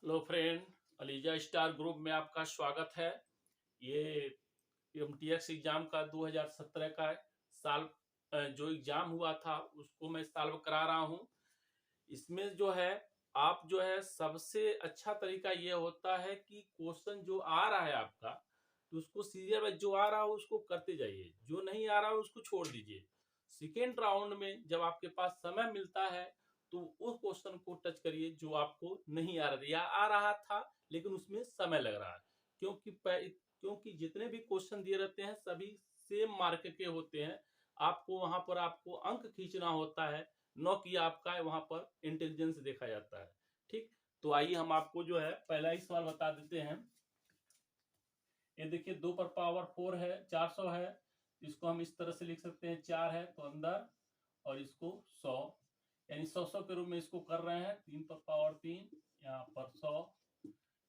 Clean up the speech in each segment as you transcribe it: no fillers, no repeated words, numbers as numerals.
Hello friend, ELISA star group में आपका स्वागत है। ये एमटीएक्स एग्जाम का 2017 का साल जो एग्जाम हुआ था उसको मैं सॉल्व करा रहा हूँ। इसमें जो है आप जो है सबसे अच्छा तरीका ये होता है कि क्वेश्चन जो आ रहा है आपका तो उसको सीरियल वाइज जो आ रहा हो उसको करते जाइए, जो नहीं आ रहा हो उसको छोड़ दीजिए। सेकेंड राउंड में जब आपके पास समय मिलता है तो उस क्वेश्चन को टच करिए जो आपको नहीं आ रहा था या आ रहा था लेकिन उसमें समय लग रहा है। क्योंकि जितने भी क्वेश्चन दिए रहते हैं सभी सेम मार्क के होते हैं। आपको वहां पर आपको अंक खींचना होता है, न कि आपका वहां पर इंटेलिजेंस देखा जाता है। ठीक, तो आइए हम आपको जो है पहला ही सवाल बता देते हैं। ये देखिए 2 पर पावर 4 है, 400 है। इसको हम इस तरह से लिख सकते हैं, 4 है तो अंदर और इसको 100, यानी 100 के रूप में इसको कर रहे हैं। 3 पर पावर 3, यहाँ पर 100।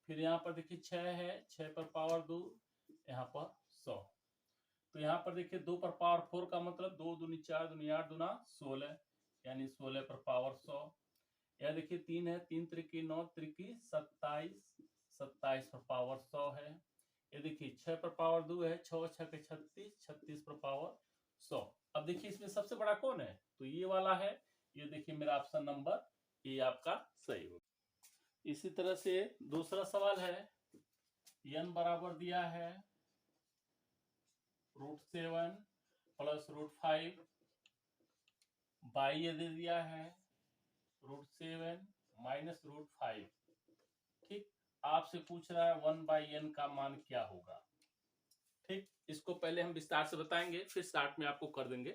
फिर यहाँ पर देखिए 6 है, 6 पर पावर 2, यहाँ पर 100। तो यहाँ पर देखिए 2 पर पावर 4 का मतलब 2 दूनी 4 दूनी 8 दूना 16, यानी 16 पर पावर 100। यह देखिए 3 है, 3 त्रिकी 9 त्रिकी 27, 27 पर पावर 100 है। ये देखिए 6 पर पावर 2 है, 6 6 के 36, 36 पर पावर 100। अब देखिए इसमें सबसे बड़ा कौन है, तो ये वाला है। ये देखिए मेरा ऑप्शन नंबर ये आपका सही होगा। इसी तरह से दूसरा सवाल है, n बराबर दिया है √7 प्लस √5 बाई ये दे दिया है √7 माइनस √5। ठीक, आपसे पूछ रहा है 1/n का मान क्या होगा। ठीक, इसको पहले हम विस्तार से बताएंगे फिर स्टार्ट में आपको कर देंगे।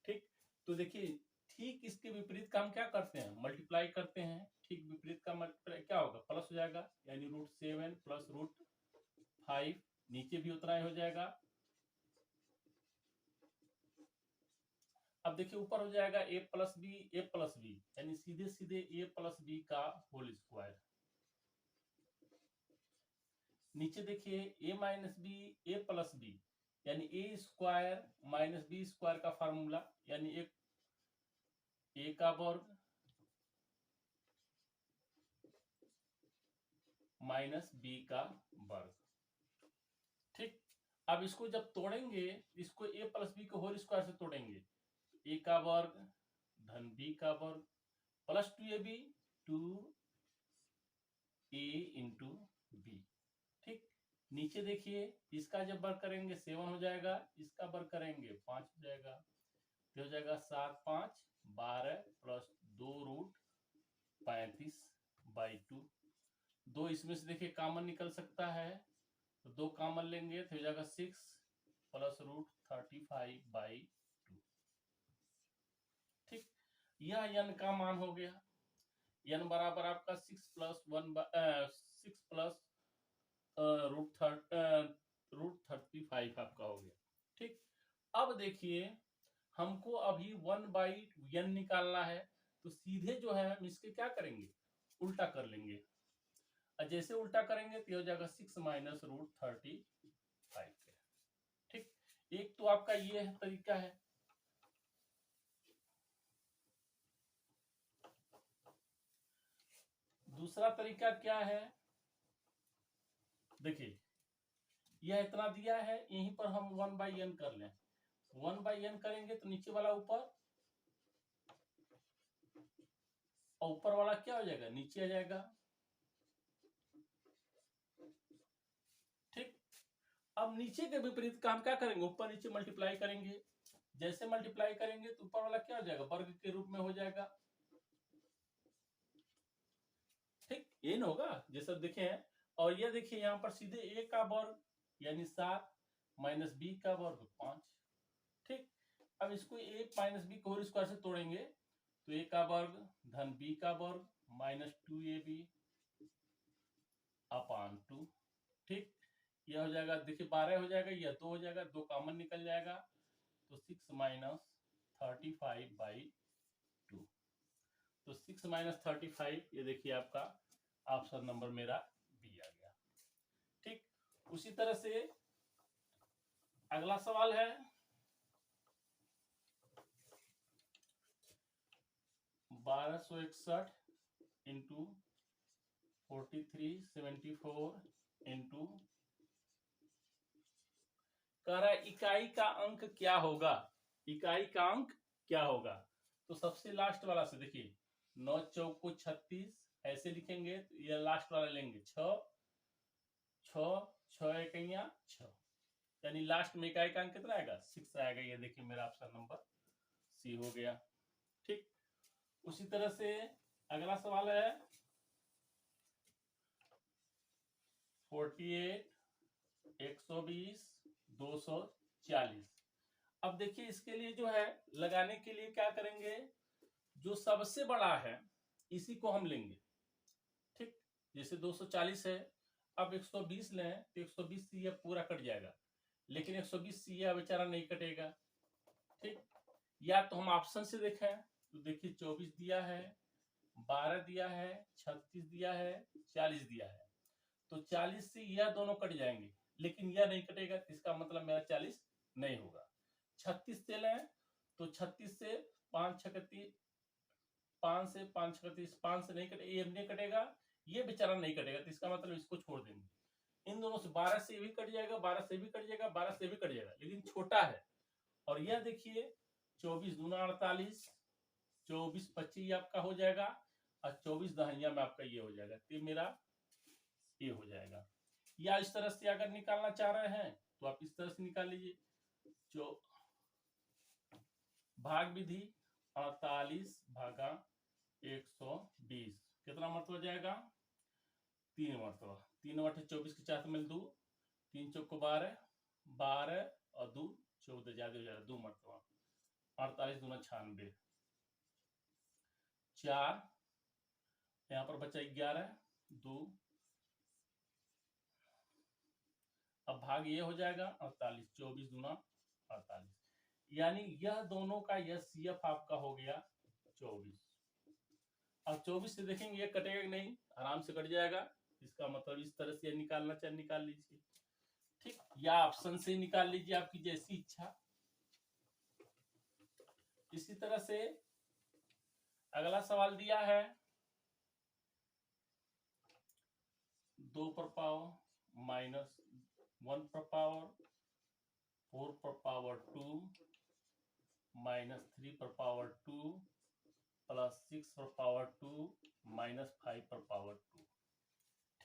ठीक, तो देखिए ठीक इसके विपरीत का हम क्या करते हैं, मल्टीप्लाई करते हैं। ठीक विपरीत का मल्टीप्लाई क्या होगा, प्लस हो जाएगा, यानी √7 प्लस √5, नीचे भी उतना ही हो जाएगा। अब देखिए ऊपर हो जाएगा a प्लस बी, यानी सीधे सीधे a प्लस बी का होल स्क्वायर। नीचे देखिए a minus b, a plus b, यानी a square minus b square का फार्मूला, यानी एक a का वर्ग माइनस बी का वर्ग। ठीक, अब इसको जब तोड़ेंगे, इसको a प्लस बी को होल स्क्वायर से तोड़ेंगे, a का वर्ग धन b का वर्ग plus 2ab 2a into B. ठीक, नीचे देखिए इसका जब वर्ग करेंगे 7 हो जाएगा, इसका वर्ग करेंगे 5 हो जाएगा, तो हो जाएगा 7 5 12 प्लस 2√35/2। 2 इसमें से देखिए कॉमन निकल सकता है, तो 2 कॉमन लेंगे तो हो जाएगा 6 प्लस √35/2। ठीक, यह n का मान हो गया। n बराबर आपका 6 प्लस √35 आपका हो गया। ठीक, अब देखिए हमको अभी 1/n निकालना है, तो सीधे जो है हम इसके क्या करेंगे, उल्टा कर लेंगे। और जैसे उल्टा करेंगे तो हो जाएगा 6 माइनस √35। ठीक, एक तो आपका ये है तरीका है। दूसरा तरीका क्या है, देखिए यह इतना दिया है, यहीं पर हम 1/n कर लें। 1/n करेंगे तो नीचे वाला ऊपर और ऊपर वाला क्या हो जाएगा, नीचे आ जाएगा। ठीक, अब नीचे के विपरीत का हम क्या करेंगे, ऊपर नीचे मल्टीप्लाई करेंगे। जैसे मल्टीप्लाई करेंगे तो ऊपर वाला क्या हो जाएगा, वर्ग के रूप में हो जाएगा। ठीक, ये न होगा जैसा देखे हैं। और ये देखिए यहाँ पर सीधे a का वर्ग यानी 7 माइनस बी का वर्ग 5। ठीक, अब इसको a माइनस बी को होल स्क्वायर से तोड़ेंगे तो a का वर्ग धन b का वर्ग माइनस 2ab अपान 2। ठीक, यह हो जाएगा, देखिए 12 हो जाएगा, यह 2 हो जाएगा, 2 कॉमन निकल जाएगा, तो 6 माइनस 35/2। तो 6 माइनस 35, ये देखिए आपका ऑप्शन नंबर मेरा बी आ गया। ठीक, उसी तरह से अगला सवाल है, 1261 इंटू 4374 इंटू, कह रहा है इकाई का अंक क्या होगा, इकाई का अंक क्या होगा। तो सबसे लास्ट वाला से देखिए, 9 चौको 36, ऐसे लिखेंगे तो ये लास्ट वाला लेंगे 6 6 6 इकाइयां 6, यानी लास्ट में इकाई का अंक कितना आएगा 6 आएगा। ये देखिए मेरा ऑप्शन नंबर सी हो गया। ठीक, उसी तरह से अगला सवाल है 48 120 240। अब देखिए इसके लिए जो है लगाने के लिए क्या करेंगे, जो सबसे बड़ा है इसी को हम लेंगे। ठीक, जैसे 240 है, अब 120 लें तो 120 से यह पूरा कट जाएगा, लेकिन 120 से यह बेचारा नहीं कटेगा। ठीक, या तो हम ऑप्शन से देखें तो देखिए 24 दिया है, 12 दिया है, 36 दिया है, 40 दिया है, तो 40 से यह दोनों कट जाएंगे, लेकिन यह नहीं कटेगा, इसका मतलब मेरा 40 नहीं होगा। 36 से लें तो 36 से 5 6 30, 5 से 5 6 30, 5 से नहीं कटेगा, ये नहीं कटेगा, ये बेचारा नहीं कटेगा, तो इसका मतलब इसको छोड़ देंगे। इन दोनों से 12 से भी कट जाएगा, 12 से भी कट जाएगा, 12 से भी कट जाएगा, लेकिन छोटा है। और यह देखिए 24 दूना 48, 24 25 आपका हो जाएगा, और 24 दहिया में आपका ये हो जाएगा, तो मेरा ये हो जाएगा। या इस तरह से अगर निकालना चाह रहे हैं तो आप इस तरह से निकाल लीजिए, जो भाग विधि 48 भागा 120 कितना मरतबा जाएगा, 3 मरतबा, 3 बटे 24 के 4 मिल 2, 3 चौको 12, 12 और 2 14, ज्यादा हो जाएगा 2 मरतबा, 48 दूना 96, 4 यहाँ पर बचा 11 2, अब भाग ये हो जाएगा 48, 24 दूना 48, यानी यह दोनों का एचसीएफ आपका हो गया 24। अब 24 से देखेंगे ये कटेगा कि नहीं, आराम से कट जाएगा, इसका मतलब इस तरह से निकालना चाहे निकाल लीजिए। ठीक, या ऑप्शन से निकाल लीजिए, आपकी जैसी इच्छा। इसी तरह से अगला सवाल दिया है 2 पर पावर माइनस 1 पर पावर 4 पर पावर 2 माइनस 3 पर पावर 2 प्लस 6 पर पावर 2 माइनस 5 पर पावर 2।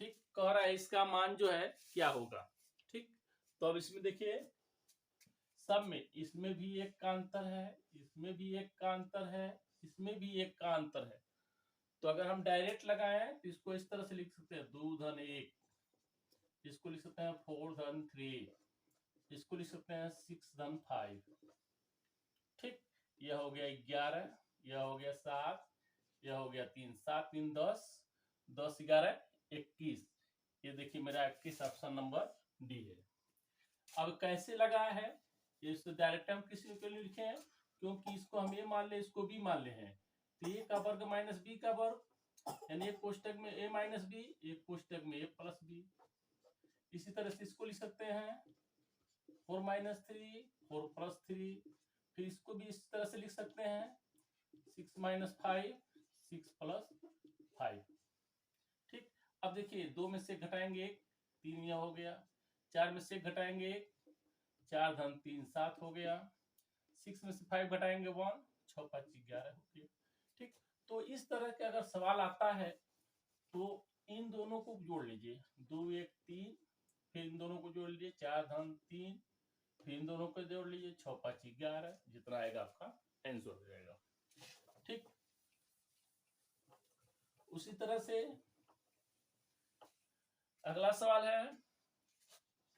ठीक, कह रहा है इसका मान जो है क्या होगा। ठीक, तो अब इसमें देखिए सब में, इसमें भी एक का अंतर है, इसमें भी एक का अंतर है, इसमें भी एक का अंतर है। तो अगर हम डायरेक्ट लगाएं तो इसको इस तरह से लिख सकते हैं 2 धन 1, इसको लिख सकते हैं 4 धन 3, इसको लिख सकते हैं 6 धन 5। ठीक, यह हो गया 11, यह हो गया 7, यह हो गया 3, 7 3 10, 10 11 21, ये देखिए मेरा 21 ऑप्शन नंबर डी है। अब कैसे लगाया है, इसको डायरेक्ट हम किसी के लिए लिखे हैं, क्योंकि इसको हम ए मान ले, इसको बी मान ले हैं, तो ए का वर्ग माइनस बी का वर्ग, यानी एक कोष्टक में ए माइनस बी, एक कोष्टक में ए प्लस बी। इसी तरह से इसको लिख सकते हैं 4 माइनस 3 4 प्लस 3, फिर इसको भी इस तरह से लिख सकते हैं 6 माइनस 5 6 प्लस 5। ठीक, अब देखिए 2 में से घटाएंगे 1, 3 यह हो गया, 4 में से घटाएंगे 1, 4 धन 3 7 हो गया, 6 में से 5 घटाएंगे 1, 6 5 11 हो गया। ठीक, तो इस तरह के अगर सवाल आता है तो इन दोनों को जोड़ लीजिए, 2 1 3, फिर इन दोनों को जोड़ लीजिए 4 धन 3, फिर इन दोनों को जोड़ लीजिए 6 5 11, जितना आएगा आपका आंसर हो जाएगा। ठीक, उसी तरह से अगला सवाल है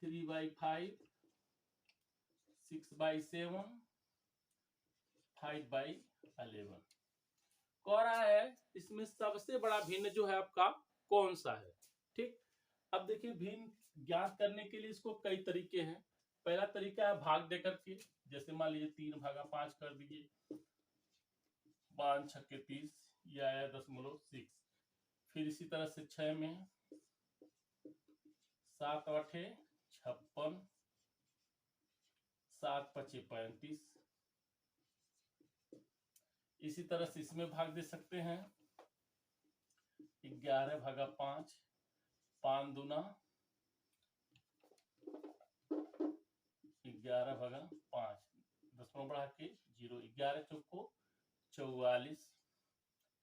3/5 6/7 5/11। कह रहा है इसमें सबसे बड़ा भिन्न जो है आपका कौन सा है। ठीक, अब देखिए भिन्न ज्ञात करने के लिए इसको कई तरीके हैं। पहला तरीका है भाग देकर के, जैसे मान लीजिए 3 भागा 5 कर दीजिए, 5 6 30, यह आया 0.6। फिर इसी तरह से 6 में 7 8 56, 7 5 35। इसी तरह से इसमें भाग दे सकते हैं 11 भागा 5, 5 दूना 11 भागा 5, दशमलव बढ़ा के 0, 11 चौको 44,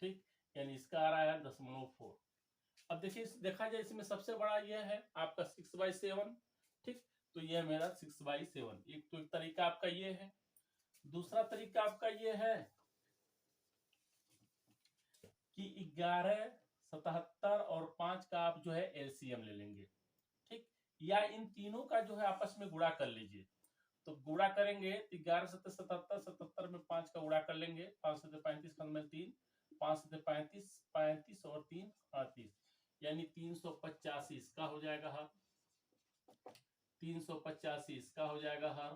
ठीक, यानी इसका आ रहा है 0.4। अब देखिए, देखा जाए इसमें सबसे बड़ा यह है आपका 6/7, ठीक, तो यह मेरा 6/7। एक तो एक तरीका आपका ये है। दूसरा तरीका आपका ये है कि 11, 77 और 5 का आप जो है एलसीएम ले लेंगे, ठीक, या इन तीनों का जो है आपस में गुणा कर लीजिए। तो गुणा करेंगे 11 7 77, 77 में 5 का गुणा कर लेंगे, 5 7 35, 3, 5 7 35, 35 और 3 38, यानी 385 इसका हो जाएगा हर, 385 इसका हो जाएगा हर,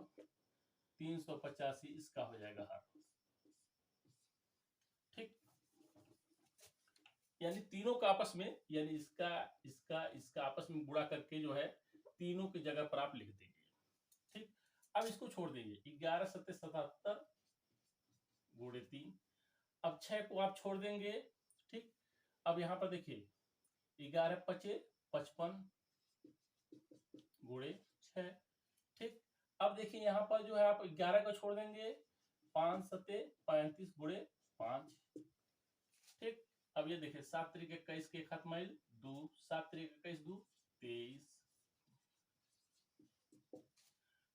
385 इसका हो जाएगा हर, ठीक, यानी तीनों का आपस में, यानी इसका इसका इसका आपस में गुणा करके जो है तीनों की जगह पर आप लिख देंगे, ठीक। अब इसको छोड़ देंगे, 11 7 77 गुणे 3, अब 6 को आप छोड़ देंगे, ठीक। अब यहाँ पर देखिए 11 5 55 गुणे 6, ठीक। अब देखिए यहाँ पर जो है आप 11 को छोड़ देंगे, 5 7 35 गुणे 5, ठीक। अब ये देखिए 7 3 21 के खत्म आइल 2, 7 3 21 2 23,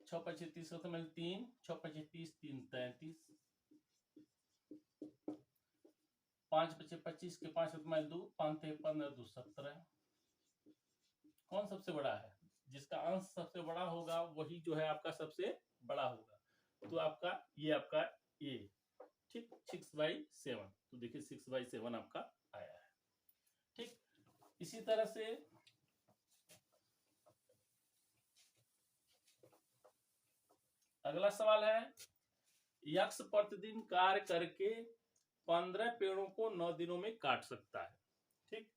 6 5 30 खत्म आइल 3, 6 5 30 3 33, 5 5 25 के 5 खत्म आइल 2, 5 3 15 2 17। कौन सबसे बड़ा है? जिसका अंश सबसे बड़ा होगा वही जो है आपका सबसे बड़ा होगा। तो आपका ए, ठीक, 6/7। तो देखिए 6/7 आपका आया है, ठीक। इसी तरह से अगला सवाल है, यक्ष प्रतिदिन कार्य करके 15 पेड़ों को 9 दिनों में काट सकता है, ठीक।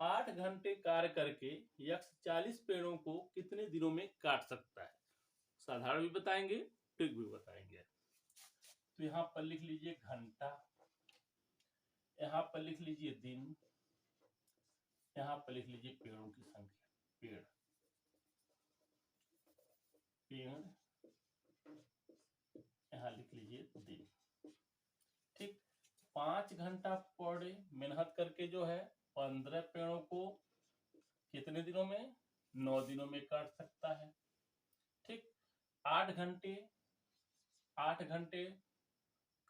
8 घंटे कार्य करके यक्ष 40 पेड़ों को कितने दिनों में काट सकता है? साधारण भी बताएंगे, ट्रिक भी बताएंगे। तो यहाँ पर लिख लीजिए घंटा, यहाँ पर लिख लीजिए दिन, यहाँ पर लिख लीजिए पेड़ों की संख्या, पेड़, यहाँ लिख लीजिए दिन, ठीक। 5 घंटा पर डे मेहनत करके जो है 15 पेड़ों को कितने दिनों में? 9 दिनों में काट सकता है, ठीक। 8 घंटे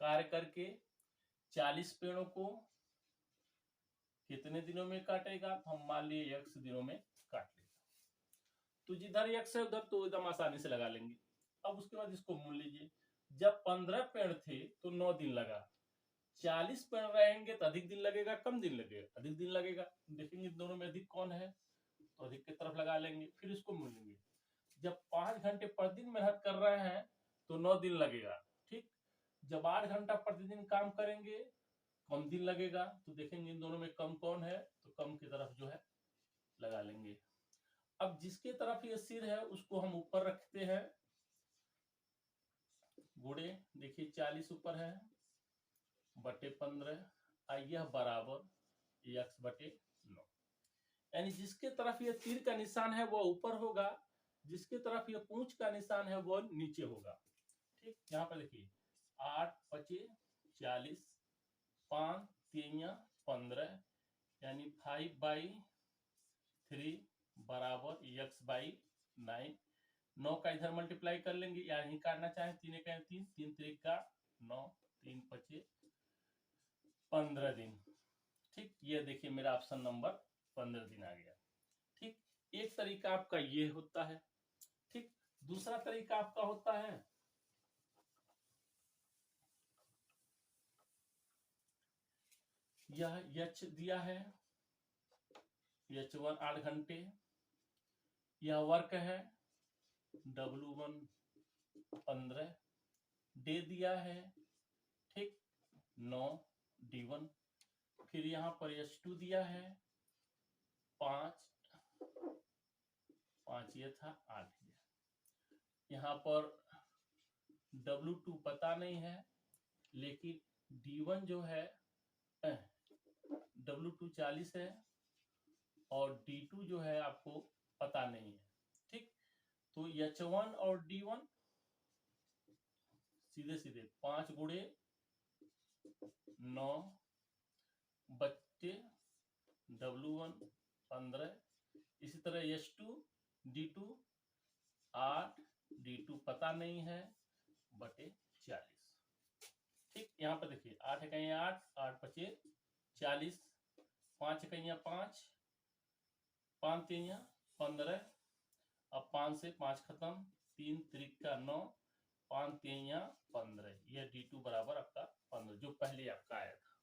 कार्य करके 40 पेड़ों को कितने दिनों में काटेगा? तो हम मान लिए x दिनों में काट लेगा। तो जिधर x है उधर तो एकदम आसानी से लगा लेंगे। अब उसके बाद इसको मूल लीजिए, जब 15 पेड़ थे तो 9 दिन लगा, 40 पेड़ रहेंगे तो अधिक दिन लगेगा कम दिन लगेगा? अधिक दिन लगेगा। देखेंगे दोनों में अधिक कौन है, तो अधिक की तरफ लगा लेंगे, फिर इसको मूल लेंगे। जब 5 घंटे प्रतिदिन मेहनत कर रहे हैं तो 9 दिन लगेगा, ठीक। जब 8 घंटा प्रतिदिन काम करेंगे कम दिन लगेगा, तो देखेंगे इन दोनों में कम कौन है, तो कम की तरफ जो है लगा लेंगे। अब जिसके तरफ ये सिर है उसको हम ऊपर रखते हैं, गुणे, देखिए 40 ऊपर है बटे 15, यह बराबर x बटे 9, यानी जिसके तरफ ये तीर का निशान है वो ऊपर होगा, जिसके तरफ ये पूंछ का निशान है वो नीचे होगा, ठीक। यहाँ पर देखिए 8 5 40, 5 3 15, यानी 5/3 बराबर x/9। 9 का इधर मल्टीप्लाई कर लेंगे, या यही काटना चाहे 3 का 3, 3 3 का 9, 3 5 15 दिन, ठीक। ये देखिए मेरा ऑप्शन नंबर 15 दिन आ गया, ठीक। एक तरीका आपका ये होता है, ठीक। दूसरा तरीका आपका होता है, यह यच दिया है, H1 8 घंटे, यह वर्क है W1 15, डे दिया है, ठीक 9 D1, फिर यहाँ पर H2 दिया है 5 ये था 8, यहाँ पर W2 पता नहीं है, लेकिन D1 जो है W2 40 है और D2 जो है आपको पता नहीं है। ठीक, तो H1 और D1 सीधे सीधे 5 गुणे 9 बच्चे W1 15, इसी तरह H2 D2 8, D2 पता नहीं है बटे 40। ठीक, यहाँ पर देखिए 8 इकाइयाँ 8, 8 बचे 40, 5 इकाइयाँ 5, 5 तिहाइयाँ 15, अब 5 से 5 खत्म, 3 त्रिका 9, 5 तिहाइयाँ 15, यह D2 बराबर आपका 15 जो पहले आपका आया था।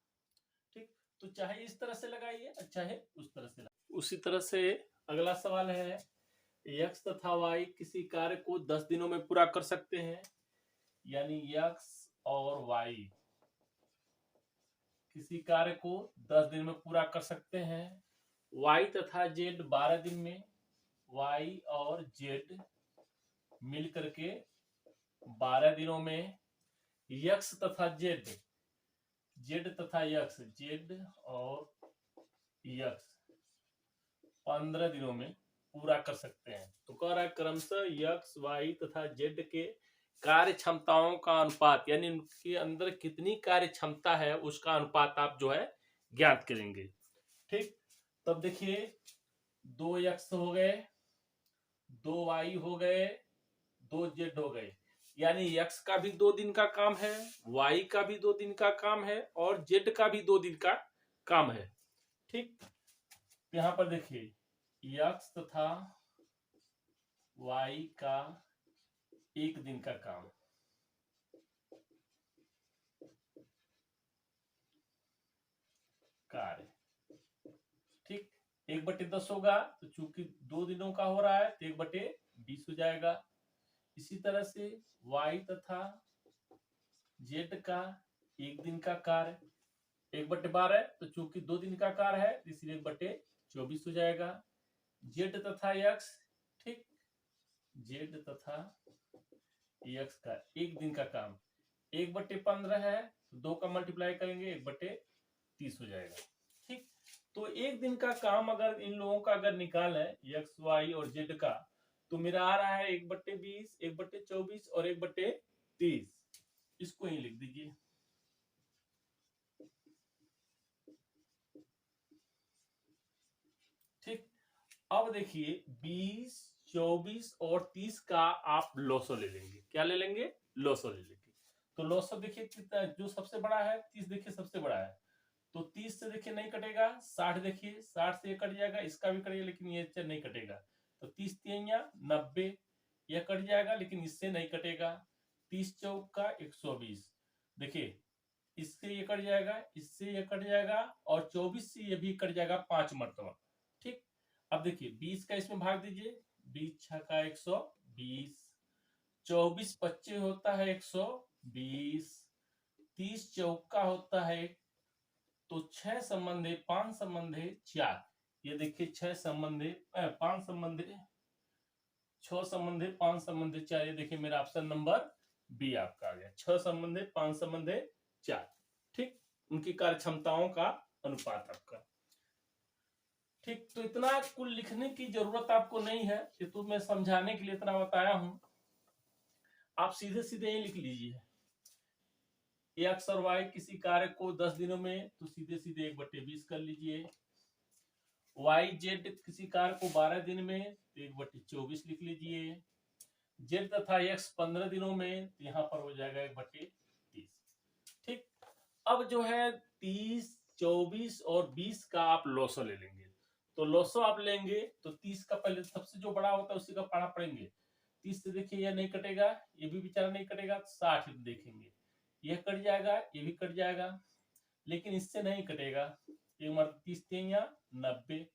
ठीक, तो चाहे इस तरह से लगाइए चाहे उस तरह से लगाइए। उसी तरह से अगला सवाल है, x तथा y किसी कार्य को 10 दिनों में पूरा कर सकते हैं, यानी x और y किसी कार्य को 10 दिन में पूरा कर सकते हैं। y तथा z 12 दिन में, y और z मिल करके 12 दिनों में, x तथा z तथा x z और x 15 दिनों में पूरा कर सकते हैं। तो कह रहा है क्रमशः x, y तथा z के कार्य क्षमताओं का अनुपात, यानी उनके अंदर कितनी कार्य क्षमता है उसका अनुपात आप जो है ज्ञात करेंगे। ठीक, तब देखिए 2x हो गए, 2y हो गए, 2z हो गए, यानी x का भी 2 दिन का काम है, y का भी 2 दिन का काम है और z का भी 2 दिन का काम है। ठीक, यहाँ पर देखिए x तथा y का 1 दिन का काम, कार्य। ठीक, 1/10 होगा, तो चूंकि 2 दिनों का हो रहा है तो 1/20 हो जाएगा। इसी तरह से y तथा z का 1 दिन का कार्य 1/12, तो चूंकि 2 दिन का कार्य है इसलिए 1/24 हो जाएगा। z तथा x, ठीक, z तथा x का 1 दिन का काम 1/15 है, तो 2 का मल्टीप्लाई करेंगे 1/30 हो जाएगा। ठीक, तो 1 दिन का काम अगर इन लोगों का अगर निकाले x, y और z का, तो मेरा आ रहा है 1/20, 1/24 और 1/30। इसको ही लिख दीजिए। ठीक, अब देखिए 20, 24 और 30 का आप लॉसो ले लेंगे। क्या ले लेंगे? लॉसो ले लेंगे। तो लॉसो देखिए कितना, जो सबसे बड़ा है 30 देखिए सबसे बड़ा है, तो 30 से देखिए नहीं कटेगा, 60 देखिए 60 से ये कट जाएगा, इसका भी कटेगा लेकिन ये नहीं कटेगा, तो 30 तिहाइयाँ 90, यह कट जाएगा लेकिन इससे नहीं कटेगा। 30 चौका 120, देखिए इससे ये कट जाएगा, इससे ये कट जाएगा और 24 से ये भी कट जाएगा 5 मरतबा। ठीक, अब देखिए 20 का इसमें भाग दीजिए, 20 छक्का 120, 24 25 होता है 120, 30 चौका होता है, तो 6 संबंधे 5 संबंधे 4, ये देखिए 6 संबंधे 5 संबंधे 6 संबंधे 5 संबंधे 4, ये देखिए मेरा ऑप्शन नंबर बी आपका आ गया, 6 संबंधे 5 संबंधे 4। ठीक, उनकी कार्य क्षमताओं का अनुपात आपका। ठीक, तो इतना कुल लिखने की जरूरत आपको नहीं है, ये तो मैं समझाने के लिए इतना बताया हूं, आप सीधे सीधे ही लिख लीजिए। x और y किसी कार्य को 10 दिनों में, तो सीधे सीधे 1/20 कर लीजिए। y z किसी कार्य को 12 दिन में, तो 1/24 लिख लीजिए। z तथा x 15 दिनों में, तो यहाँ पर हो जाएगा 1/30। ठीक, अब जो है 30, 24 और 20 का आप लॉसो ले लेंगे। तो लॉसो आप लेंगे तो 30 का पहले सबसे जो बड़ा होता है उसी का पाना पड़ेंगे। 30 से देखिए यह नहीं कटेगा, ये भी बेचारा नहीं कटेगा, 60 देखेंगे, यह कट जाएगा, ये भी कट जाएगा, लेकिन इससे नहीं कटेगा। 30 तिहाइयाँ 90,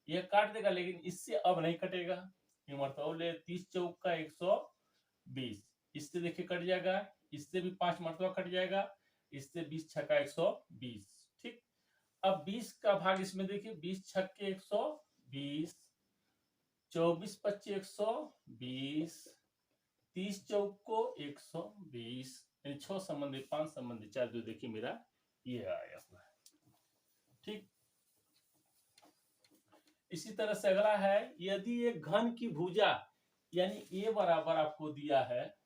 यह काट देगा लेकिन इससे अब नहीं कटेगा। 30 चौका 120, इससे देखिए कट जाएगा, इससे भी 5 मरतबा कट जाएगा, इससे 20 छक्का 120। ठीक, अब 20 का भाग इसमें देखिए, 20 छक्के 120, 24 25 120, 30 चौको 120, 6 संबंधी 5 संबंधी 4, जो देखिए मेरा ये आया अपना। ठीक। इसी तरह से अगला है, यदि एक घन की भुजा यानी ए बराबर आपको दिया है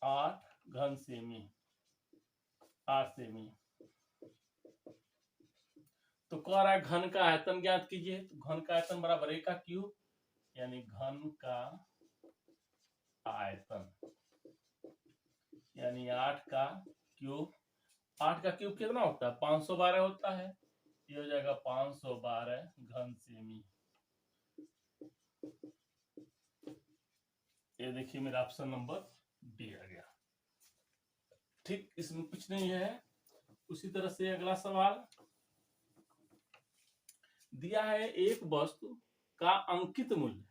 8 घन सेमी, 8 सेमी, तो कह रहा है घन का आयतन ज्ञात कीजिए। तो घन का आयतन बराबर ए का क्यूब, यानी घन का आयतन यानी 8 का क्यूब। 8 का क्यूब कितना होता है? 512 होता है। ये हो जाएगा 512 घन सेमी। ये देखिए मेरा ऑप्शन नंबर डी आ गया। ठीक, इसमें कुछ नहीं है। उसी तरह से अगला सवाल दिया है, एक वस्तु का अंकित मूल्य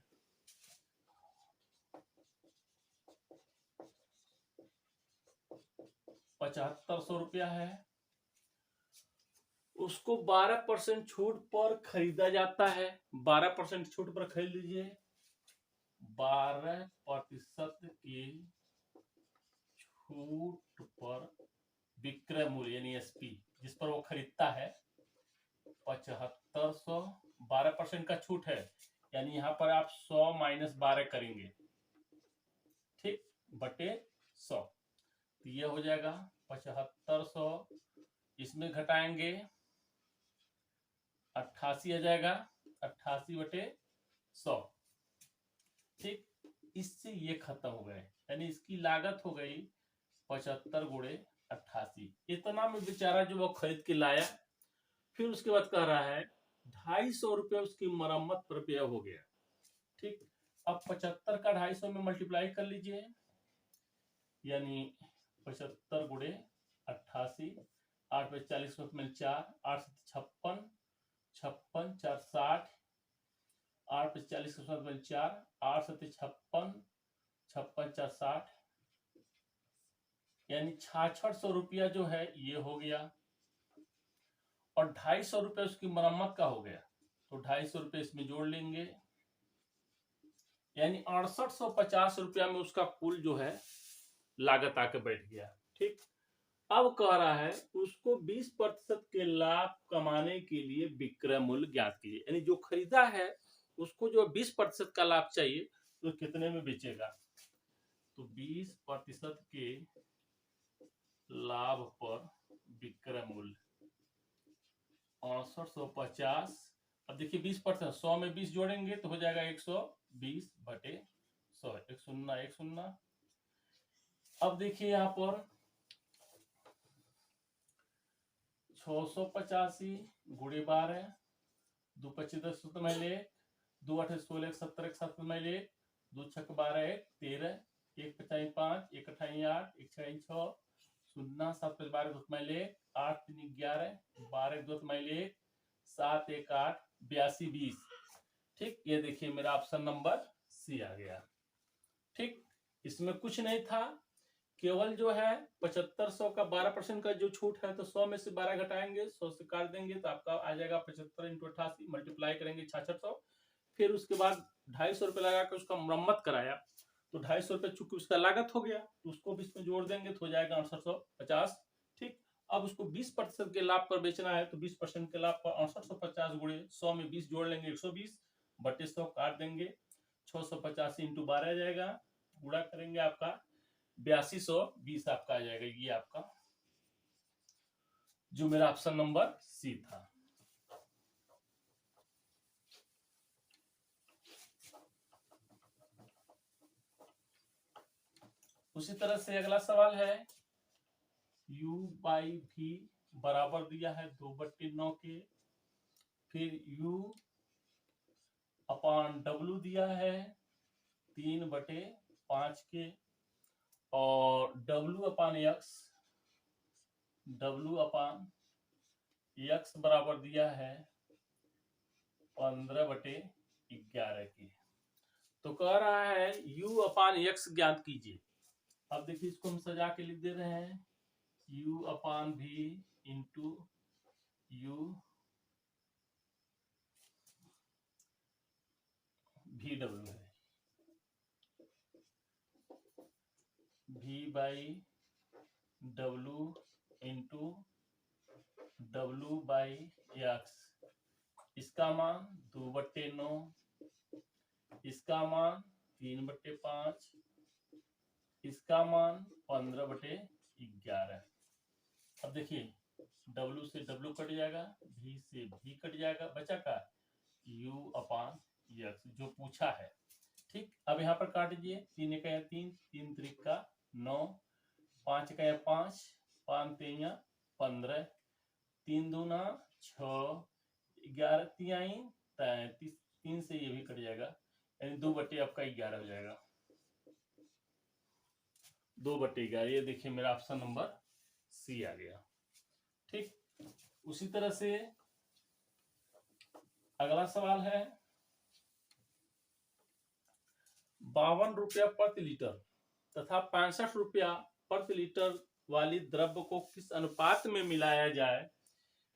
7500 रुपया है, उसको 12% छूट पर खरीदा जाता है। 12% छूट पर खरीद लीजिए। 12% की छूट पर विक्रय मूल्य यानी एसपी जिस पर वो खरीदता है 7500, 12% का छूट है, यानी यहाँ पर आप 100 माइनस 12 करेंगे, ठीक, बटे 100, तो ये हो जाएगा 7500, इसमें घटाएंगे 88 आ जाएगा, 88 बटे 100, ठीक। इससे ये खत्म हो गए, यानी इसकी लागत हो गई 75 गुणे 88। इतना में बेचारा जो वो खरीद के लाया, फिर उसके बाद कह रहा है 250 रुपया उसकी मरम्मत पर व्यय हो गया, ठीक। अब 75 का 250 में मल्टीप्लाई कर लीजिए, यानी 75 गुणे 88, 8 पे 40 में 4, 8 56, 56 4 60, 8 पे 40 में 4, 8 7 56, 56 4 60, यानी 6600 रुपया जो है ये हो गया, और 250 रुपया उसकी मरम्मत का हो गया, तो 250 रुपये इसमें जोड़ लेंगे, यानी 6850 रुपया में उसका कुल जो है लागत आके बैठ गया, ठीक। अब कह रहा है उसको 20% के लाभ कमाने के लिए विक्रय मूल्य ज्ञात कीजिए, यानी जो खरीदा है उसको जो 20% का लाभ चाहिए तो कितने में बेचेगा। तो 20% के लाभ पर विक्रय मूल्य 6850। अब देखिए 20%, 100 में 20 जोड़ेंगे तो हो जाएगा 120 बटे 100, 1 0 अब देखिए यहाँ पर 685 गुणे 12, 2 25 10 मैले, 2 8 16 17 7 मैले, 2 6 12 13, 1 5 5, 1 8 8, 1 6 6, 0 7 12 2 मैले, 8 3 11, 12 2 मैले, 7 1 8, 82 20, ठीक। ये देखिए मेरा ऑप्शन नंबर सी आ गया, ठीक। इसमें कुछ नहीं था, केवल जो है 7500 का 12% का जो छूट है, तो 100 में से 12 घटाएंगे, 100 से काट देंगे तो आपका आ जाएगा 75 × 88, मल्टीप्लाई करेंगे 6600, फिर उसके बाद 250 रुपये लगा कर उसका मरम्मत कराया, तो 250 रुपये चूंकि उसका लागत हो गया तो उसको भी इसमें जोड़ देंगे तो हो जाएगा 6850, ठीक। अब उसको 20% के लाभ पर बेचना है, तो 20% के लाभ पर 6850 गुणे 100 में 20 जोड़ लेंगे 120 बटे 100 काट देंगे, 685 × 12 आ जाएगा, गुणा करेंगे आपका 8220 आपका आ जाएगा। ये आपका जो मेरा ऑप्शन नंबर सी था। उसी तरह से अगला सवाल है, u/v बराबर दिया है 2/9 के, फिर u/w दिया है 3/5 के, और w/x बराबर दिया है 15/11 की। तो कह रहा है u/x ज्ञात कीजिए। अब देखिए इसको हम सजा के लिख दे रहे हैं, u/v इंटू u/vw है, v/w इंटू W/x, इसका मान 2/9, इसका मान 3/5, इसका मान 15/11। अब देखिए W से W कट जाएगा, V से V कट जाएगा, बचा का U/x जो पूछा है। ठीक, अब यहाँ पर काट दीजिए, 3 का 3, 3 त्रिक का 9, 5 का 5, 5 3 15, 3 दूना 6, 11 तिहाई 33, 3 से ये भी कट जाएगा, यानी 2/11 आपका हो जाएगा, 2/11। ये देखिए मेरा ऑप्शन नंबर सी आ गया। ठीक, उसी तरह से अगला सवाल है 52 रुपया प्रति लीटर तथा 65 रुपया प्रति लीटर वाली द्रव्य को किस अनुपात में मिलाया जाए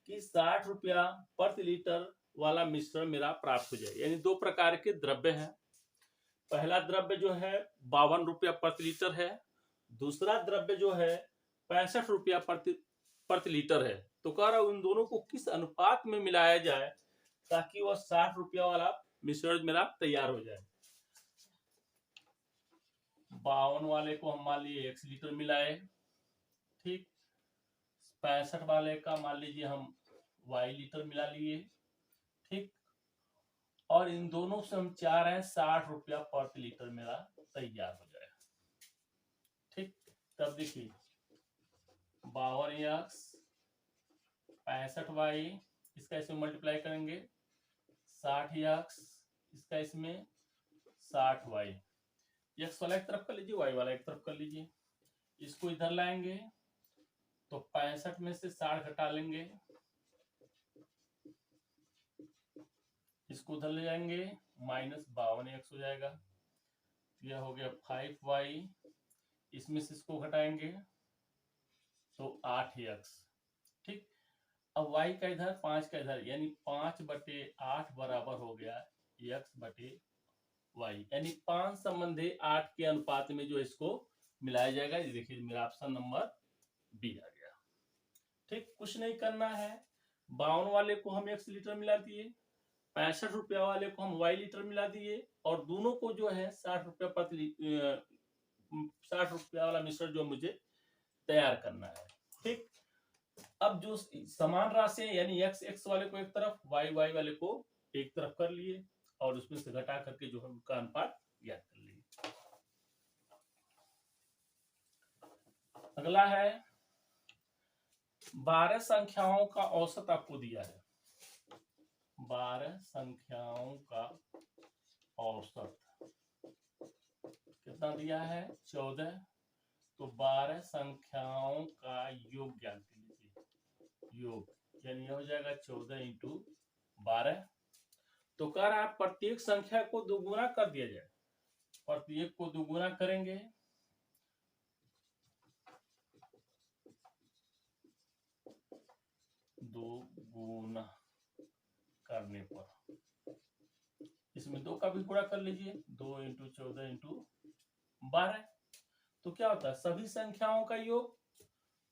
कि 60 रुपया प्रति लीटर वाला मिश्रण मेरा प्राप्त हो जाए। यानी दो प्रकार के द्रव्य हैं। पहला द्रव्य जो है 52 रुपया प्रति लीटर है, दूसरा द्रव्य जो है 65 रुपया प्रति लीटर है। तो कह रहा हूं उन दोनों को किस अनुपात में मिलाया जाए ताकि वह 60 रुपया वाला मिश्रण मेरा तैयार हो जाए। 52 वाले को हम मान लीजिए 1 लीटर मिलाए, ठीक, 65 वाले का मान लीजिए हम y लीटर मिला लिए, ठीक, और इन दोनों से हम चाह रहे हैं 60 रुपया प्रति लीटर मेरा तैयार हो जाए। ठीक, तब देखिए 52x 65y, इसका इसमें मल्टीप्लाई करेंगे, 60x इसका इसमें 60y, x वाला एक तरफ कर लीजिए, y वाला एक तरफ कर लीजिए, इसको इधर लाएंगे तो 65 में से 60 घटा लेंगे, इसको उधर ले जाएंगे, -52x हो जाएगा। यह हो गया 5y, इसमें से इसको घटाएंगे तो 8x। ठीक, अब y का इधर 5 का इधर, यानी 5/8 बराबर हो गया x/y, यानी 5 संबंधी 8 के अनुपात में जो इसको मिलाया जाएगा। ये देखिए मेरा ऑप्शन नंबर बी आ गया। ठीक, कुछ नहीं करना है, 52 वाले को हम 1 लीटर मिला दिए, 65 रुपया वाले को हम y लीटर मिला दिए, और दोनों को जो है 60 रुपया 60 रुपया वाला मिश्रण जो मुझे तैयार करना है। ठीक, अब जो समान राशि यानी x वाले को एक तरफ, y वाले को एक तरफ कर लिए, और उसमें से घटा करके जो है उनका अनुपात ज्ञात कर लिए। अगला है 12 संख्याओं का औसत आपको दिया है। 12 संख्याओं का औसत कितना दिया है? 14। तो 12 संख्याओं का योग ज्ञात कीजिए। योग यानी हो जाएगा 14 × 12। तो कह रहा है प्रत्येक संख्या को दोगुना कर दिया जाए। प्रत्येक को दोगुना करेंगे दोगुना करने पर इसमें 2 का भी गुणा कर लीजिए, 2 × 14 × 12। तो क्या होता है सभी संख्याओं का योग,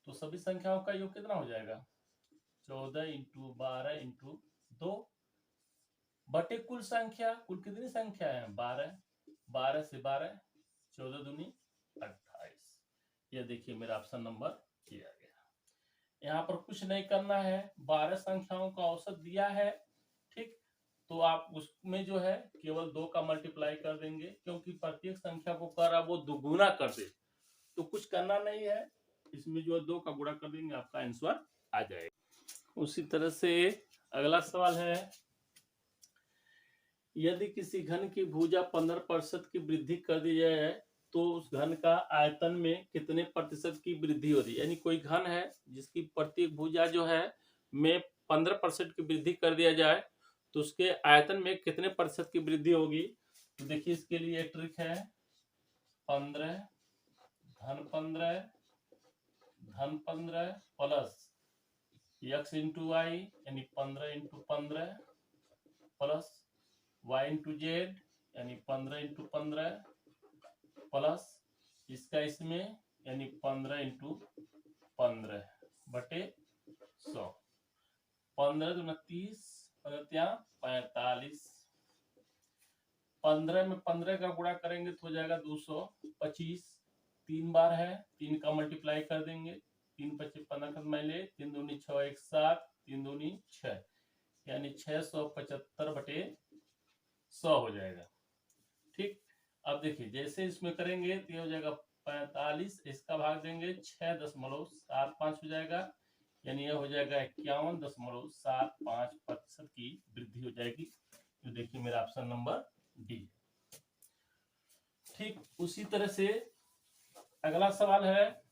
तो सभी संख्याओं का योग कितना हो जाएगा? 14 × 12 × 2 बटे कुल संख्या। कुल कितनी संख्या है? 12। 12 से 12 14 दूनी 28। यह देखिए मेरा ऑप्शन नंबर किया गया। यहाँ पर कुछ नहीं करना है, 12 संख्याओं का औसत दिया है। ठीक, तो आप उसमें जो है केवल 2 का मल्टीप्लाई कर देंगे, क्योंकि प्रत्येक संख्या को कर वो दुगुना कर दे, तो कुछ करना नहीं है, इसमें जो है 2 का गुणा कर देंगे, आपका आंसर आ जाएगा। उसी तरह से अगला सवाल है, यदि किसी घन की भुजा 15% की वृद्धि कर दी जाए तो उस घन का आयतन में कितने प्रतिशत की वृद्धि होती है? यानी कोई घन है जिसकी प्रत्येक भुजा जो है में 15% की वृद्धि कर दिया जाए तो उसके आयतन में कितने प्रतिशत की वृद्धि होगी? तो देखिए इसके लिए एक ट्रिक है, 15 धन 15 धन 15 प्लस x × y यानी 15 × 15 प्लस y × z यानी 15 × 15 प्लस इसका इसमें यानी 15 × 15 बटे 100। 15 दूना 30, 45, 15 में 15 का गुणा करेंगे तो हो जाएगा 225। 3 बार है, 3 का मल्टीप्लाई कर देंगे, 3 25 15 का मैले, 3 दूनी 6 1 7, 3 दूनी 6, यानी 675 बटे 100 हो जाएगा। ठीक, अब देखिए जैसे इसमें करेंगे तो ये हो जाएगा 45, इसका भाग देंगे 6.75 हो जाएगा, यानी यह हो जाएगा 51.75% की वृद्धि हो जाएगी। तो देखिए मेरा ऑप्शन नंबर डी। ठीक, उसी तरह से अगला सवाल है,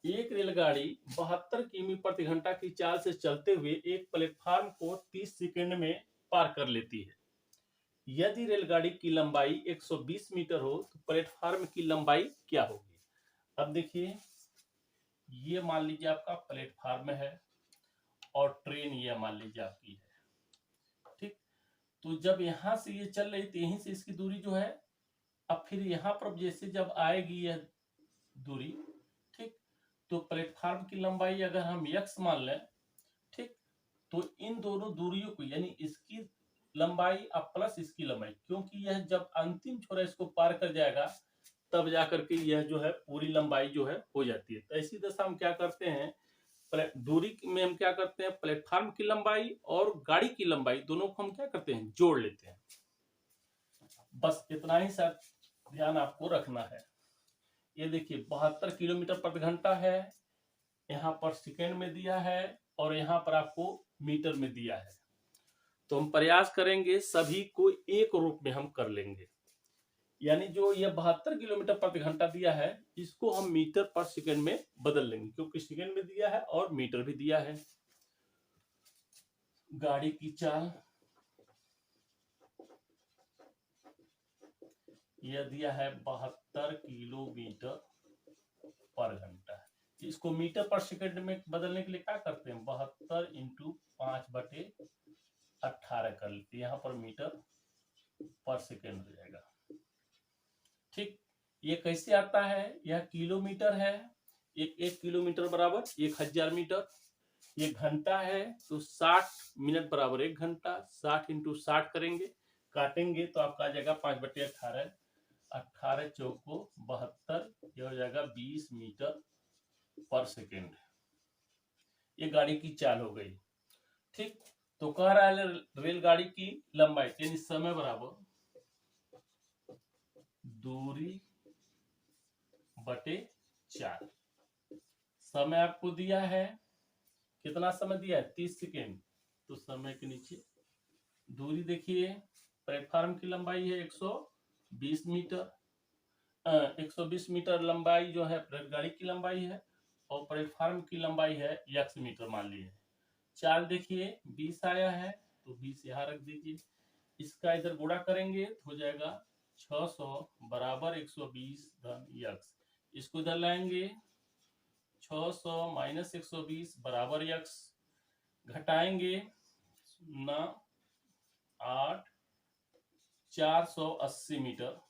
एक रेलगाड़ी 72 किमी प्रति घंटा की चाल से चलते हुए एक प्लेटफार्म को 30 सेकंड में पार कर लेती है। यदि रेलगाड़ी की लंबाई 120 मीटर हो तो प्लेटफार्म की लंबाई क्या होगी? अब देखिए, ये मान लीजिए आपका प्लेटफार्म है और ट्रेन ये मान लीजिए आपकी है। ठीक, तो जब यहां से ये चल रही तो यहीं से इसकी दूरी जो है, अब फिर यहाँ पर जैसे जब आएगी यह दूरी, ठीक, तो प्लेटफार्म की लंबाई अगर हम x मान लें, ठीक, तो इन दोनों दूरियों को यानी इसकी लंबाई अब प्लस इसकी लंबाई, क्योंकि यह जब अंतिम छोरा इसको पार कर जाएगा तब जाकर के यह जो है पूरी लंबाई जो है हो जाती है। तो ऐसी दशा हम क्या करते हैं, दूरी में हम क्या करते हैं, प्लेटफार्म की लंबाई और गाड़ी की लंबाई दोनों को हम क्या करते हैं, जोड़ लेते हैं। बस इतना ही सब ध्यान आपको रखना है। ये देखिए 72 किलोमीटर प्रति घंटा है, यहाँ पर सेकेंड में दिया है और यहाँ पर आपको मीटर में दिया है। तो हम प्रयास करेंगे सभी को एक रूप में हम कर लेंगे, यानी जो ये 72 किलोमीटर प्रति घंटा दिया है इसको हम मीटर पर सेकेंड में बदल लेंगे, क्योंकि सेकेंड में दिया है और मीटर भी दिया है। गाड़ी की चाल यह दिया है 72 किलोमीटर पर घंटा, इसको मीटर पर सेकेंड में बदलने के लिए क्या करते हैं, 72 × 5/18 कर लेते हैं, यहाँ पर मीटर पर सेकेंड हो जाएगा। ठीक, ये कैसे आता है, यह किलोमीटर है, एक किलोमीटर बराबर 1000 मीटर, ये घंटा है तो 60 मिनट बराबर 1 घंटा, 60 × 60 करेंगे, काटेंगे तो आपका आ जाएगा 5/18, 18 चौको 72, ये हो जाएगा 20 मीटर पर सेकेंड। ये गाड़ी की चाल हो गई। ठीक, तो कह रहा है रेलगाड़ी की लंबाई यानी समय बराबर दूरी बटे 4। समय आपको दिया है, कितना समय दिया है, 30 सेकेंड, तो समय के नीचे दूरी देखिए, प्लेटफार्म की लंबाई है 120 मीटर, 120 मीटर लंबाई जो है रेलगाड़ी की लंबाई है और प्लेटफार्म की लंबाई है x मीटर मान लीजिए। चाल देखिए 20 आया है तो 20 यहाँ रख दीजिए, इसका इधर गुणा करेंगे तो हो जाएगा 600 बराबर 120 धन x, इसको इधर लाएंगे 600 - 120 बराबर x, घटाएंगे 9 8 480 मीटर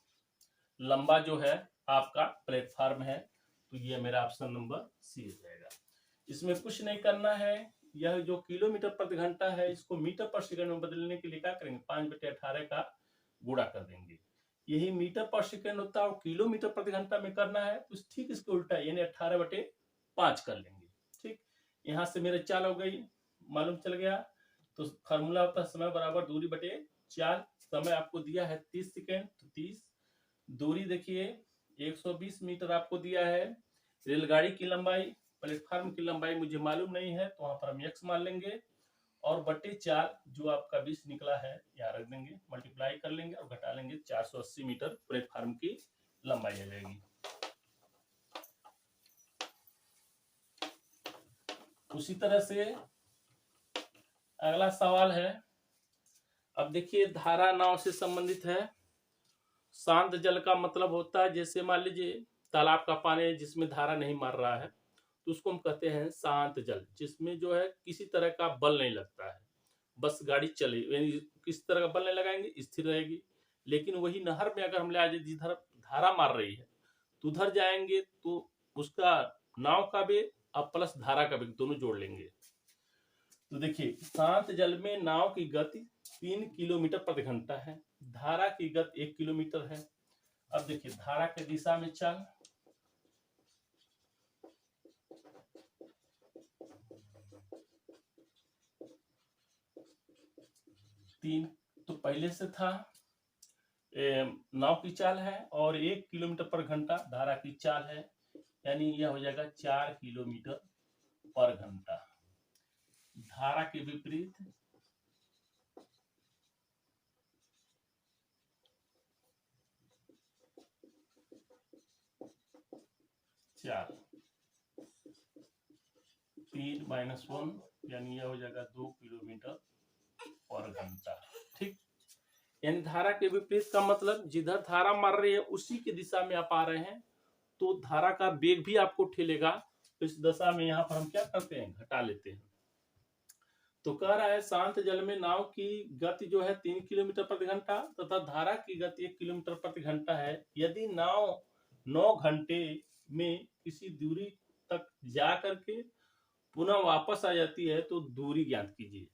लंबा जो है आपका प्लेटफार्म है। तो ये मेरा ऑप्शन नंबर सी हो जाएगा। इसमें कुछ नहीं करना है, यह जो किलोमीटर प्रति घंटा है इसको मीटर पर सेकंड में बदलने के लिए क्या करेंगे, 5/18 का गुणा कर देंगे। यही मीटर पर सेकंड होता है और किलोमीटर प्रति घंटा में करना है तो ठीक इसके उल्टा यानी 18/5 कर लेंगे। ठीक, यहाँ से मेरे चाल हो गई, मालूम चल गया। तो फार्मूला होता है समय बराबर दूरी बटे चाल, समय आपको दिया है 30 सेकेंड तो 30, दूरी देखिए 120 मीटर आपको दिया है, रेलगाड़ी की लंबाई प्लेटफार्म की लंबाई मुझे मालूम नहीं है तो वहां पर हम x मान लेंगे और बटे 4 जो आपका 20 निकला है यहाँ रख देंगे, मल्टीप्लाई कर लेंगे और घटा लेंगे, 480 मीटर प्लेटफार्म की लंबाई आ जाएगी। उसी तरह से अगला सवाल है, अब देखिए धारा नाव से संबंधित है। शांत जल का मतलब होता है जैसे मान लीजिए तालाब का पानी जिसमें धारा नहीं मार रहा है तो उसको हम कहते हैं शांत जल, जिसमें जो है किसी तरह का बल नहीं लगता है, बस गाड़ी चले यानी किसी तरह का बल नहीं लगाएंगे, स्थिर रहेगी। लेकिन वही नहर में अगर हम ले आए जिधर धारा मार रही है तो उधर जाएंगे तो उसका नाव का वेग और प्लस धारा का वेग दोनों जोड़ लेंगे तो देखिए शांत जल में नाव की गति 3 किलोमीटर प्रति घंटा है, धारा की गति 1 किलोमीटर है। अब देखिए धारा के दिशा में चल, तीन, तो पहले से था नाव की चाल है और 1 किलोमीटर पर घंटा धारा की चाल है, यानी यह हो जाएगा 4 किलोमीटर पर घंटा। धारा के विपरीत चाल 3 - 1, यानी यह हो जाएगा 2 किलोमीटर पर घंटा। ठीक, यानी धारा के विपरीत का मतलब जिधर धारा मार रही है उसी की दिशा में आप आ रहे हैं, तो धारा का वेग भी आपको ठेलेगा। तो इस दशा में यहाँ पर हम क्या करते हैं, घटा लेते हैं। तो कह रहा है शांत जल में नाव की गति जो है 3 किलोमीटर प्रति घंटा तथा धारा की गति 1 किलोमीटर प्रति घंटा है। यदि नाव 9 घंटे में किसी दूरी तक जा करके पुनः वापस आ जाती है तो दूरी ज्ञात कीजिए।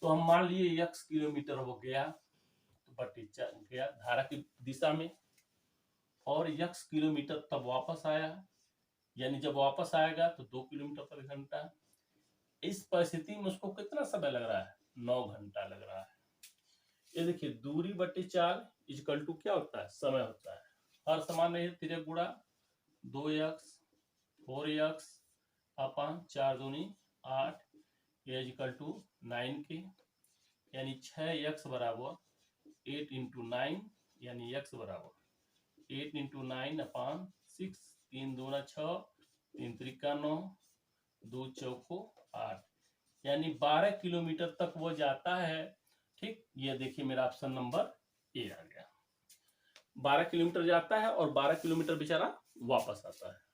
तो हम मान लिए x किलोमीटर हो गया, तो बटे गया धारा की दिशा में, और x किलोमीटर तब वापस आया, यानी जब वापस आएगा तो 2 किलोमीटर प्रति घंटा। इस परिस्थिति में उसको कितना समय लग रहा है, 9 घंटा लग रहा है। ये देखिए दूरी बटे चाल इक्वल टू क्या होता है, समय होता है। हर समान नहीं, तिरक गुणा 2x 4x अपन 4 दूनी 8 इक्वल टू 9 के, यानी 6x बराबर 8 × 9, यानी x बराबर 8 × 9 अपन 6, 3 दूना 6, 3 त्रिका 9, 2 चौको 8, यानी 12 किलोमीटर तक वो जाता है। ठीक, ये देखिए मेरा ऑप्शन नंबर ए आ गया। 12 किलोमीटर जाता है और 12 किलोमीटर बेचारा वापस आता है।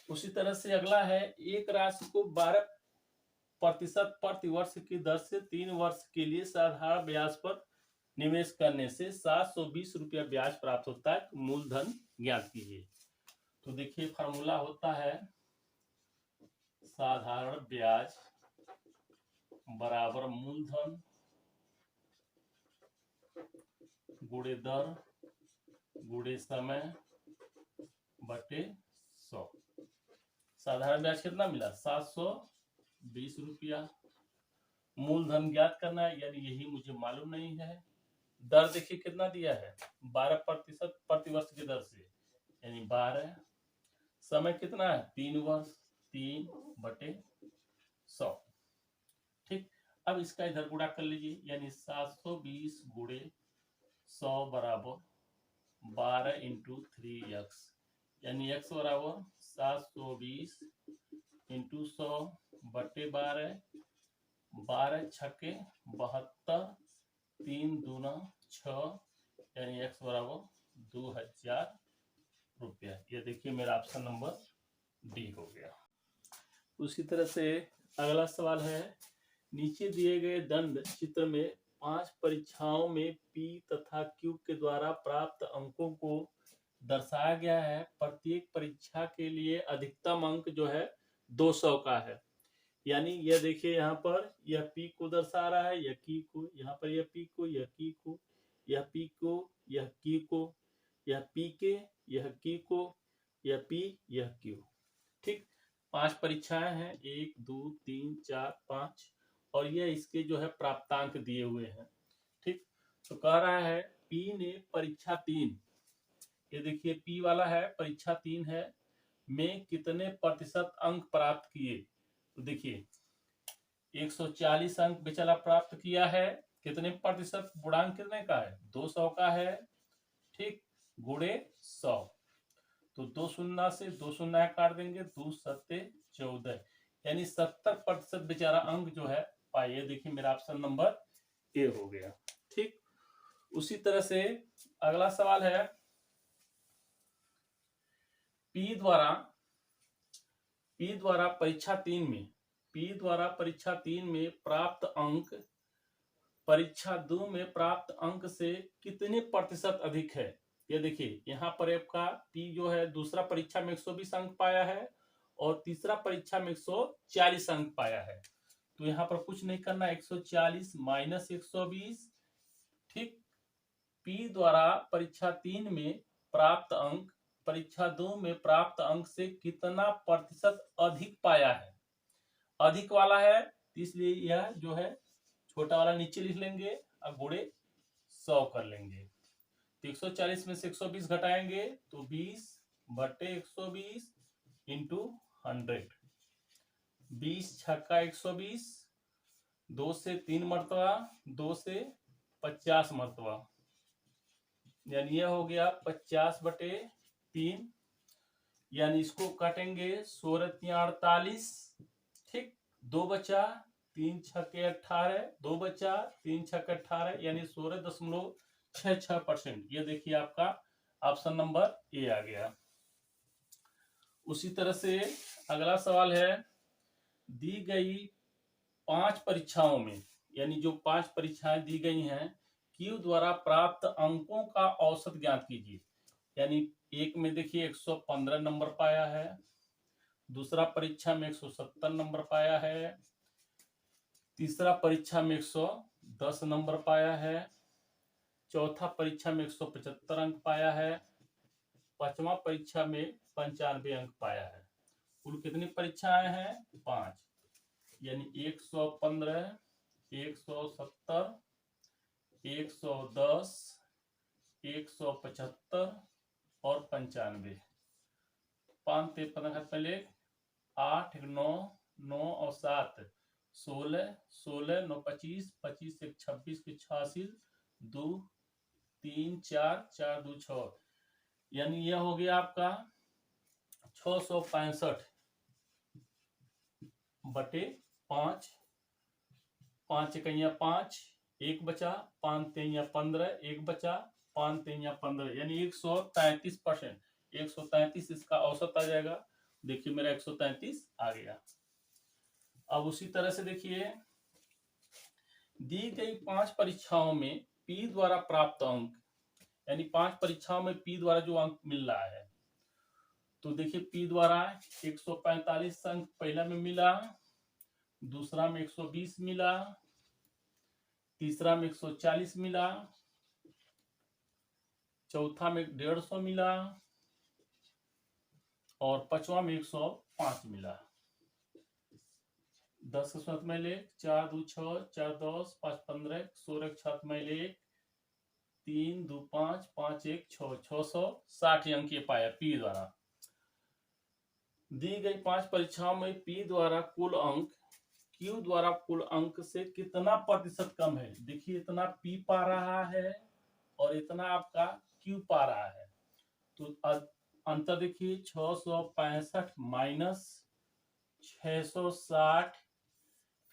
उसी तरह से अगला है, एक राशि को 12% प्रति वर्ष की दर से 3 वर्ष के लिए साधारण ब्याज पर निवेश करने से 720 रुपया ब्याज प्राप्त होता है। मूलधन ज्ञात कीजिए। तो देखिए फार्मूला होता है साधारण ब्याज बराबर मूलधन गुणे दर गुणे समय बटे 100। साधारण ब्याज कितना मिला, 720 रुपया। मूलधन ज्ञात करना है, यानी यही मुझे मालूम नहीं है। दर देखिए कितना दिया है, 12% प्रति वर्ष की दर से, यानी 12। समय कितना है, 3 वर्ष, 3 बटे 100। ठीक, अब इसका इधर गुणा कर लीजिए, यानी 720 गुणे 100 बराबर 12 × 3x, यानी x बराबर 720 × 100 बटे 12, 12 छक्के 72, 3 दूना 6, यानी x बराबर 2000 रुपया। ये देखिए मेरा ऑप्शन नंबर डी हो गया। उसी तरह से अगला सवाल है, नीचे दिए गए दंड चित्र में 5 परीक्षाओं में P तथा Q के द्वारा प्राप्त अंकों को दर्शाया गया है। प्रत्येक परीक्षा के लिए अधिकतम अंक जो है 200 का है। यानी यह देखिए यहाँ पर यह P को दर्शा रहा है, यह Q को, यहाँ पर यह P को, यह Q को, यह P को, यह Q को, यह P के, यह Q को, यह P, यह Q। ठीक, 5 परीक्षाएं हैं, 1 2 3 4 5, और यह इसके जो है प्राप्तांक दिए हुए हैं। ठीक, तो कह रहा है P ने परीक्षा 3, ये देखिए P वाला है, परीक्षा 3 है, में कितने प्रतिशत अंक प्राप्त किए। तो देखिए 140 अंक बेचारा प्राप्त किया है, कितने प्रतिशत, गुणांक कितने का है, 200 का है। ठीक, गुणे 100, तो 2 शून्य से 2 शून्य काट देंगे, 2 7 14, यानी 70% बेचारा अंक जो है पाइए। देखिए मेरा ऑप्शन नंबर ए हो गया। ठीक, उसी तरह से अगला सवाल है, P द्वारा परीक्षा 3 में प्राप्त अंक परीक्षा 2 में प्राप्त अंक से कितने प्रतिशत अधिक है। ये देखिए यहाँ पर आपका P जो है दूसरा परीक्षा में 120 अंक पाया है और तीसरा परीक्षा में 140 अंक पाया है। तो यहाँ पर कुछ नहीं करना, 140 माइनस 120, ठीक। P द्वारा परीक्षा 3 में प्राप्त अंक परीक्षा 2 में प्राप्त अंक से कितना प्रतिशत अधिक पाया है, अधिक वाला है, इसलिए यह जो है छोटा वाला नीचे लिख लेंगे और गुणे 100 कर लेंगे। तो 140 में से 120 घटाएंगे तो 20/120 इंटू 100, 20 छक्का 120, 2 से 3 मरतबा, 2 से 50 मरतबा, यानी यह हो गया 50/3, यानी इसको काटेंगे 16×3 = 48, ठीक। 2 बचा, 3 छक्के 18, 2 बचा, 3 छक्के 18, यानी 16.66%। ये देखिए आपका ऑप्शन नंबर ए आ गया। उसी तरह से अगला सवाल है, दी गई 5 परीक्षाओं में, यानी जो 5 परीक्षाएं दी गई हैं, Q द्वारा प्राप्त अंकों का औसत ज्ञात कीजिए। यानी एक में देखिए 115 नंबर पाया है, दूसरा परीक्षा में 170 नंबर पाया है, तीसरा परीक्षा में 110 नंबर पाया है, चौथा परीक्षा में 175 अंक पाया है, पांचवा परीक्षा में 95 अंक पाया है। कुल कितनी परीक्षाएं हैं? 5, यानी 115, 170, 110, 175 और 95। 5 पे 15 पहले 8 9 9 और 7 16 16 9 25 25 1 26 के 86 2 3 4 4 2 6, यानी यह हो गया आपका 665/5, 5 एकैया 5, 1 बचा, 5 तेइया 15, 1 बचा, 5 तेइया 15, यानी 133%, 133 इसका औसत आ जाएगा। देखिए मेरा 133 आ गया। अब उसी तरह से देखिए, दी गई 5 परीक्षाओं में P द्वारा प्राप्त अंक, यानी 5 परीक्षाओं में P द्वारा जो अंक मिल रहा है, तो देखिए P द्वारा 145 अंक पहला में मिला, दूसरा में 120 मिला, तीसरा में 140 मिला, चौथा में 150 मिला और पांचवा में 105 मिला। 10 के साथ में ले 4 2 6 4 10 5 15 16 के साथ में ले 3 2 5 5 1 6 660 अंक ये पाया P द्वारा। दी गई 5 परीक्षाओं में P द्वारा कुल अंक Q द्वारा कुल अंक से कितना प्रतिशत कम है। देखिए इतना P पा रहा है और इतना आपका Q पा रहा है, तो अंतर देखिए 665 माइनस 660,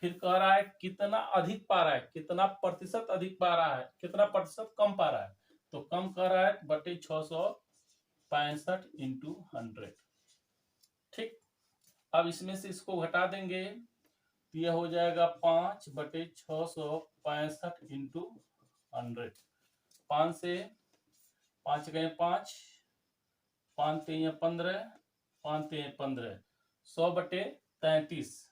फिर कह रहा है कितना अधिक पा रहा है, कितना प्रतिशत अधिक पा रहा है, कितना प्रतिशत कम पा रहा है, तो कम कर रहा है बटे 665 इंटू 100, ठीक। अब इसमें से इसको घटा देंगे तो यह हो जाएगा 5/665 इंटू 100। 5 से 5 गए 5, 5 तेइया 15, 5 तेइया 15, 100/33।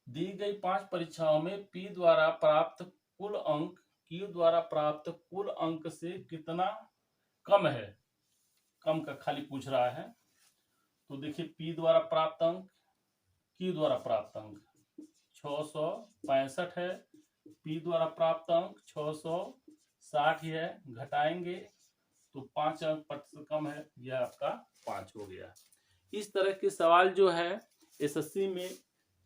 दी गई 5 परीक्षाओं में P द्वारा प्राप्त कुल अंक Q द्वारा प्राप्त कुल अंक से कितना कम है, कम का खाली पूछ रहा है। तो देखिए P द्वारा प्राप्त अंक, Q द्वारा प्राप्त अंक 665 है, P द्वारा प्राप्त अंक 660 है, घटाएंगे तो 5 अंक प्रतिशत कम है, यह आपका 5 हो गया। इस तरह के सवाल जो है एसएससी में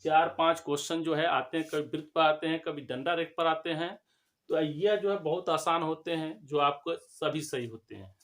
4-5 क्वेश्चन जो है आते हैं, कभी वृत्त पर आते हैं, कभी डंडा रेख पर आते हैं, तो यह जो है बहुत आसान होते हैं, जो आपको सभी सही होते हैं।